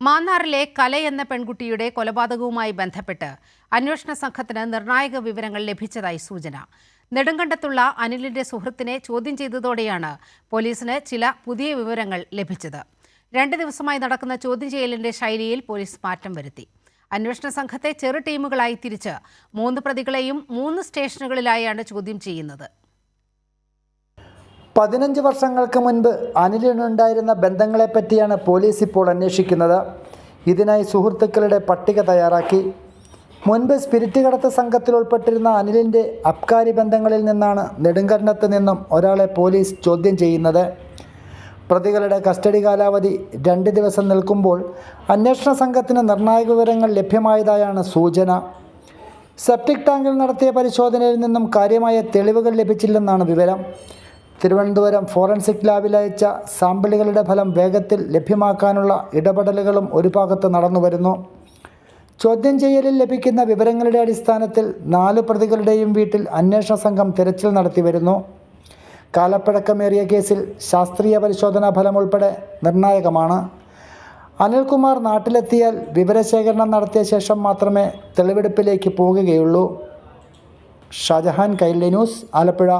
മാന്നാറിലെ കല എന്ന പെൺകുട്ടിയുടെ കൊലപാതകവുമായി ബന്ധപ്പെട്ട് അന്വേഷണ സംഘത്തിന് നിർണായക വിവരങ്ങൾ ലഭിച്ചതായി സൂചന. നെടുങ്കണ്ടത്തുള്ള അനിലിന്റെ സുഹൃത്തിനെ ചോദ്യം ചെയ്തതോടെയാണ് പോലീസിന് ചില പുതിയ വിവരങ്ങൾ ലഭിച്ചത്. 2 ദിവസമായി നടക്കുന്ന ചോദ്യം ചെയ്യലിന്റെ ശൈലിയിൽ പോലീസ് മാറ്റം വരുത്തി. അന്വേഷണ സംഘത്തെ ചെറു ടീമുകളായി തിരിച്ച് 3 പ്രതികളെയും 3 സ്റ്റേഷനുകളിലായാണ് ചോദ്യം ചെയ്യുന്നത്. 15 വർഷങ്ങൾക്ക് മുൻപ് അനിലിനുണ്ടായിരുന്ന ബന്ധങ്ങളെപ്പറ്റിയാണ് പോലീസ് ഇപ്പോൾ അന്വേഷിക്കുന്നത്. ഇതിനായി സുഹൃത്തുക്കളുടെ പട്ടിക തയ്യാറാക്കി. മുൻപ് സ്പിരിറ്റ് കടത്ത് സംഘത്തിൽ ഉൾപ്പെട്ടിരുന്ന അനിലിൻ്റെ അബ്കാരി ബന്ധങ്ങളിൽ നിന്നാണ് നെടുങ്കണ്ടത്ത് നിന്നും ഒരാളെ പോലീസ് ചോദ്യം ചെയ്യുന്നത്. പ്രതികളുടെ കസ്റ്റഡി കാലാവധി 2 ദിവസം നിൽക്കുമ്പോൾ അന്വേഷണ സംഘത്തിന് നിർണായക വിവരങ്ങൾ ലഭ്യമായതായാണ് സൂചന. സെപ്റ്റിക് ടാങ്കിൽ നടത്തിയ പരിശോധനയിൽ നിന്നും കാര്യമായ തെളിവുകൾ ലഭിച്ചില്ലെന്നാണ് വിവരം. തിരുവനന്തപുരം ഫോറൻസിക് ലാബിൽ അയച്ച സാമ്പിളുകളുടെ ഫലം വേഗത്തിൽ ലഭ്യമാക്കാനുള്ള ഇടപെടലുകളും ഒരു ഭാഗത്ത് നടന്നുവരുന്നു. ചോദ്യം ചെയ്യലിൽ ലഭിക്കുന്ന വിവരങ്ങളുടെ അടിസ്ഥാനത്തിൽ 4 പ്രതികളുടെയും വീട്ടിൽ അന്വേഷണ സംഘം തിരച്ചിൽ നടത്തി വരുന്നു. കാലപ്പഴക്കമേറിയ കേസിൽ ശാസ്ത്രീയ പരിശോധനാ ഫലം ഉൾപ്പെടെ നിർണായകമാണ്. അനിൽകുമാർ നാട്ടിലെത്തിയാൽ വിവരശേഖരണം നടത്തിയ ശേഷം മാത്രമേ തെളിവെടുപ്പിലേക്ക് പോകുകയുള്ളൂ. ഷാജഹാൻ, കൈരളി ന്യൂസ്, ആലപ്പുഴ.